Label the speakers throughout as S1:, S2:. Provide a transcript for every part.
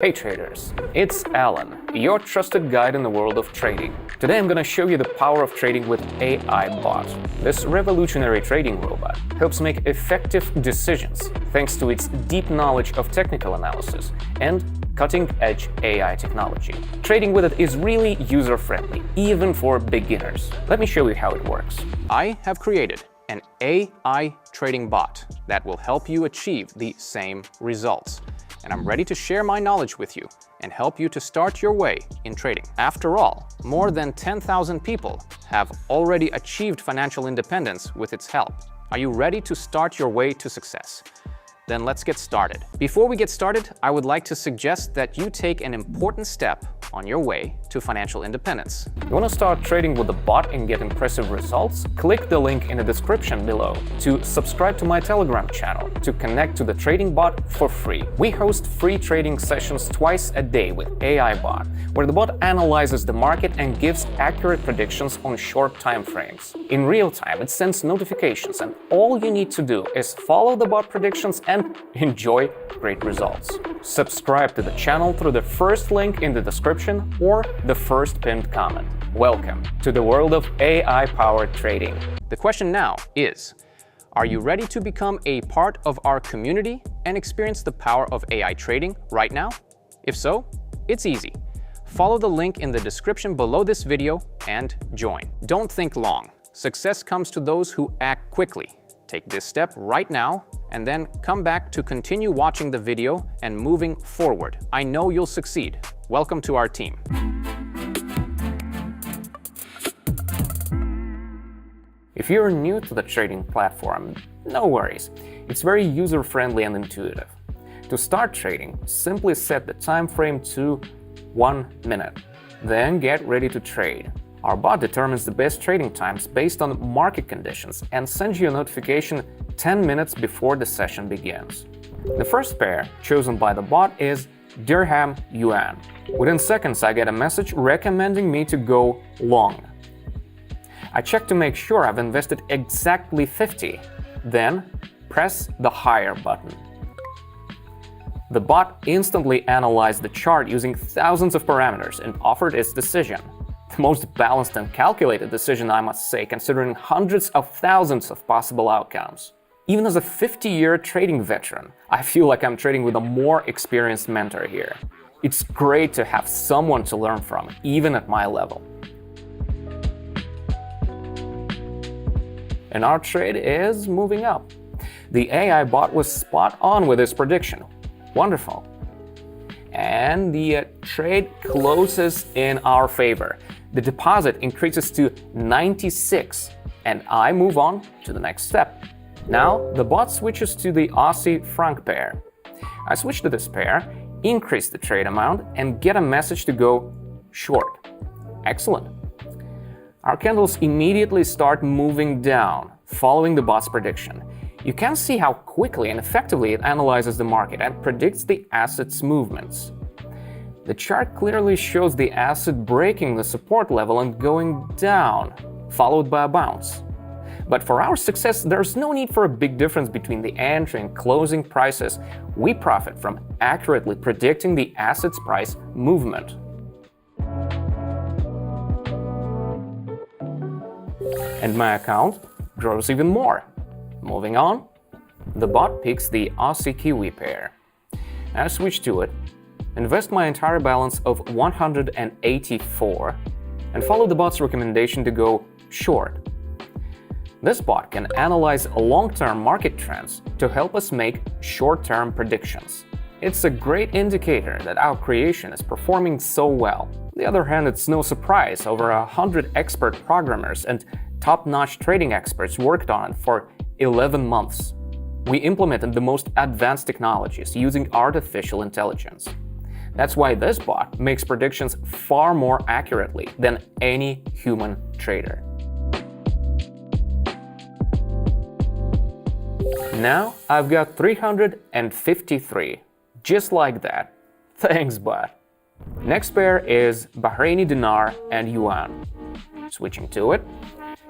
S1: Hey traders, it's Alan, your trusted guide in the world of trading. Today I'm going to show you the power of trading with AI Bot. This revolutionary trading robot helps make effective decisions thanks to its deep knowledge of technical analysis and cutting-edge AI technology. Trading with it is really user-friendly, even for beginners. Let me show you how it works. I have created an AI trading bot that will help you achieve the same results. And I'm ready to share my knowledge with you and help you to start your way in trading. After all, more than 10,000 people have already achieved financial independence with its help. Are you ready to start your way to success? Then let's get started. Before we get started, I would like to suggest that you take an important step on your way to financial independence. You want to start trading with the bot and get impressive results? Click the link in the description below to subscribe to my Telegram channel to connect to the trading bot for free. We host free trading sessions twice a day with AI Bot, where the bot analyzes the market and gives accurate predictions on short time frames. In real time, it sends notifications, and all you need to do is follow the bot predictions and enjoy great results. Subscribe to the channel through the first link in the description or the first pinned comment. Welcome to the world of AI-powered trading. The question now is, are you ready to become a part of our community and experience the power of AI trading right now? If so, it's easy. Follow the link in the description below this video and join. Don't think long. Success comes to those who act quickly. Take this step right now and then come back to continue watching the video and moving forward. I know you'll succeed. Welcome to our team. If you're new to the trading platform, no worries. It's very user-friendly and intuitive. To start trading, simply set the time frame to 1 minute. Then get ready to trade. Our bot determines the best trading times based on market conditions and sends you a notification 10 minutes before the session begins. The first pair chosen by the bot is Dirham Yuan. Within seconds, I get a message recommending me to go long. I check to make sure I've invested exactly 50, then press the higher button. The bot instantly analyzed the chart using thousands of parameters and offered its decision. The most balanced and calculated decision, I must say, considering hundreds of thousands of possible outcomes. Even as a 50-year trading veteran, I feel like I'm trading with a more experienced mentor here. It's great to have someone to learn from, even at my level. And our trade is moving up. The AI bot was spot on with his prediction. Wonderful. And the trade closes in our favor. The deposit increases to 96, and I move on to the next step. Now, the bot switches to the Aussie franc pair. I switch to this pair, increase the trade amount, and get a message to go short. Excellent. Our candles immediately start moving down, following the bot's prediction. You can see how quickly and effectively it analyzes the market and predicts the asset's movements. The chart clearly shows the asset breaking the support level and going down, followed by a bounce. But for our success, there's no need for a big difference between the entry and closing prices. We profit from accurately predicting the asset's price movement. And my account grows even more. Moving on, the bot picks the Aussie Kiwi pair. I switch to it, invest my entire balance of 184, and follow the bot's recommendation to go short. This bot can analyze long-term market trends to help us make short-term predictions. It's a great indicator that our creation is performing so well. On the other hand, it's no surprise over 100 expert programmers and top-notch trading experts worked on it for 11 months. We implemented the most advanced technologies using artificial intelligence. That's why this bot makes predictions far more accurately than any human trader. Now I've got 353, just like that. Thanks, bot. Next pair is Bahraini dinar and yuan. Switching to it.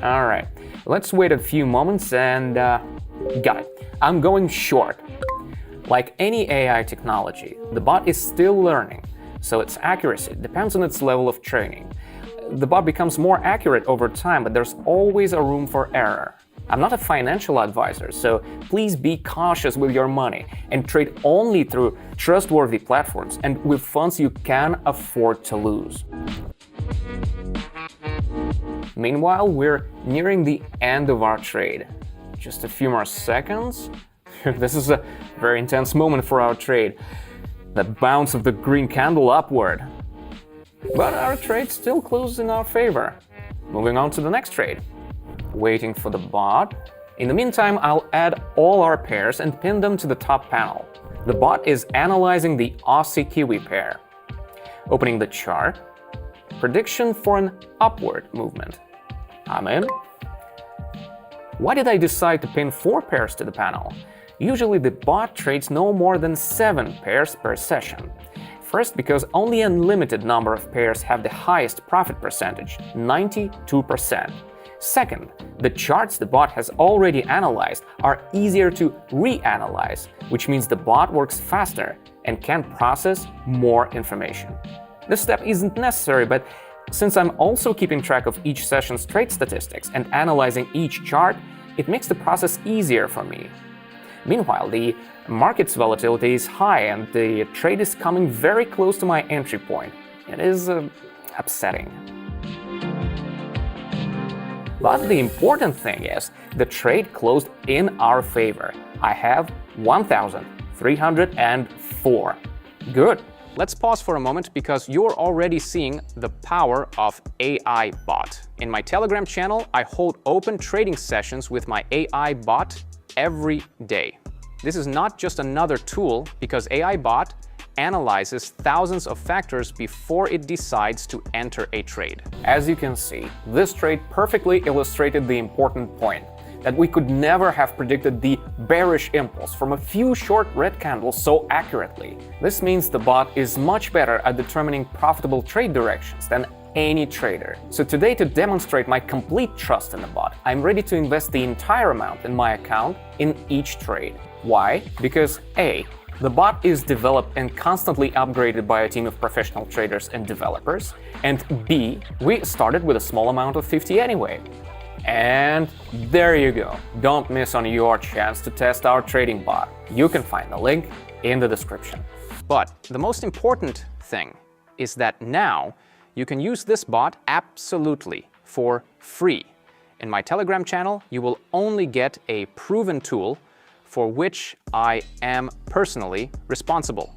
S1: Alright, let's wait a few moments and got it. I'm going short. Like any AI technology, the bot is still learning, so its accuracy depends on its level of training. The bot becomes more accurate over time, but there's always a room for error. I'm not a financial advisor, so please be cautious with your money and trade only through trustworthy platforms and with funds you can afford to lose. Meanwhile, we're nearing the end of our trade. Just a few more seconds. This is a very intense moment for our trade. That bounce of the green candle upward. But our trade still closes in our favor. Moving on to the next trade. Waiting for the bot. In the meantime, I'll add all our pairs and pin them to the top panel. The bot is analyzing the Aussie-Kiwi pair. Opening the chart. Prediction for an upward movement. I'm in. Why did I decide to pin 4 pairs to the panel? Usually the bot trades no more than 7 pairs per session. First, because only a limited number of pairs have the highest profit percentage, 92%. Second, the charts the bot has already analyzed are easier to reanalyze, which means the bot works faster and can process more information. This step isn't necessary, but since I'm also keeping track of each session's trade statistics and analyzing each chart, it makes the process easier for me. Meanwhile, the market's volatility is high and the trade is coming very close to my entry point. It is upsetting. But the important thing is, the trade closed in our favor. I have 1,304. Good. Let's pause for a moment because you're already seeing the power of AI Bot. In my Telegram channel, I hold open trading sessions with my AI Bot every day. This is not just another tool because AI Bot analyzes thousands of factors before it decides to enter a trade. As you can see, this trade perfectly illustrated the important point that we could never have predicted the bearish impulse from a few short red candles so accurately. This means the bot is much better at determining profitable trade directions than any trader. So today, to demonstrate my complete trust in the bot, I'm ready to invest the entire amount in my account in each trade. Why? Because A, the bot is developed and constantly upgraded by a team of professional traders and developers, and B, we started with a small amount of 50 anyway. And there you go. Don't miss on your chance to test our trading bot. You can find the link in the description. But the most important thing is that now you can use this bot absolutely for free. In my Telegram channel, you will only get a proven tool for which I am personally responsible.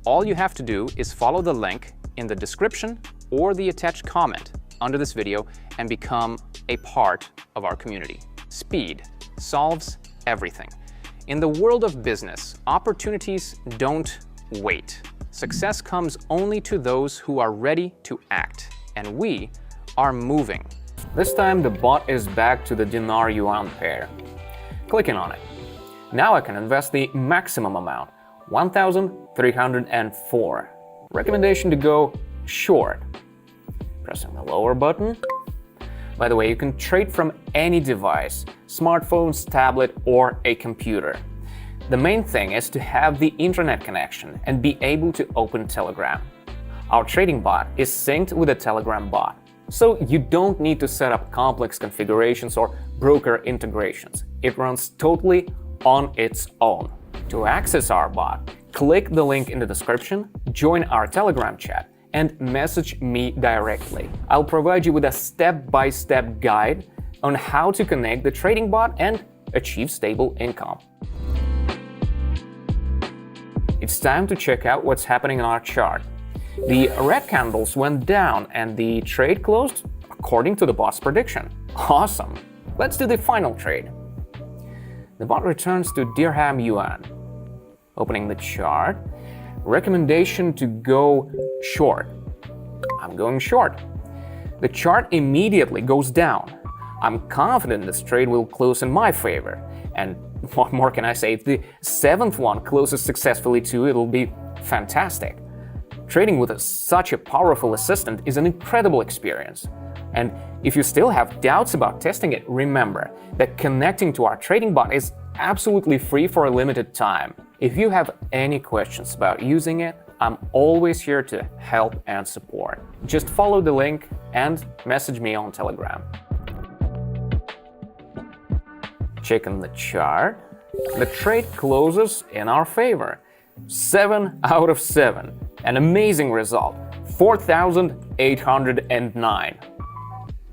S1: All you have to do is follow the link in the description or the attached comment under this video and become a part of our community. Speed solves everything. In the world of business, opportunities don't wait. Success comes only to those who are ready to act, and we are moving. This time the bot is back to the dinar-yuan pair. Clicking on it. Now I can invest the maximum amount, 1,304. Recommendation to go short. Pressing the lower button. By the way, you can trade from any device, smartphones, tablet, or a computer. The main thing is to have the internet connection and be able to open Telegram. Our trading bot is synced with a Telegram bot, so you don't need to set up complex configurations or broker integrations. It runs totally on its own. To access our bot, click the link in the description, join our Telegram chat, and message me directly. I'll provide you with a step-by-step guide on how to connect the trading bot and achieve stable income. It's time to check out what's happening in our chart. The red candles went down and the trade closed according to the bot's prediction. Awesome! Let's do the final trade. The bot returns to dirham yuan. Opening the chart. Recommendation to go short. I'm going short. The chart immediately goes down. I'm confident this trade will close in my favor. And what more can I say? If the 7th one closes successfully too, it'll be fantastic. Trading with such a powerful assistant is an incredible experience. And if you still have doubts about testing it, remember that connecting to our trading bot is absolutely free for a limited time. If you have any questions about using it, I'm always here to help and support. Just follow the link and message me on Telegram. Checking the chart, the trade closes in our favor. 7 out of 7. An amazing result. 4,809.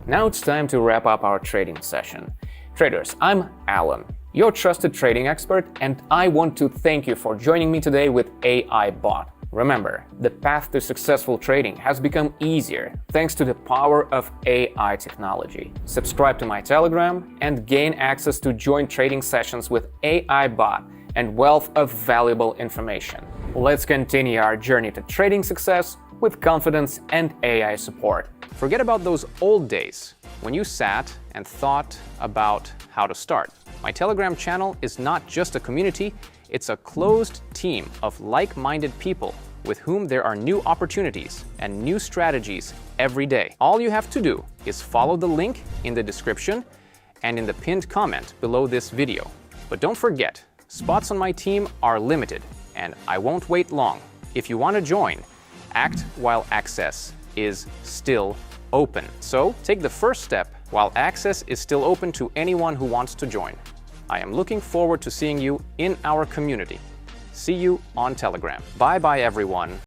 S1: Now it's time to wrap up our trading session. Traders, I'm Alan, your trusted trading expert, and I want to thank you for joining me today with AI Bot. Remember, the path to successful trading has become easier thanks to the power of AI technology. Subscribe to my Telegram and gain access to joint trading sessions with AI Bot and wealth of valuable information. Let's continue our journey to trading success with confidence and AI support. Forget about those old days when you sat and thought about how to start. My Telegram channel is not just a community, it's a closed team of like-minded people with whom there are new opportunities and new strategies every day. All you have to do is follow the link in the description and in the pinned comment below this video. But don't forget, spots on my team are limited, and I won't wait long. If you want to join, act while access is still open. So take the first step while access is still open to anyone who wants to join. I am looking forward to seeing you in our community. See you on Telegram. Bye-bye, everyone.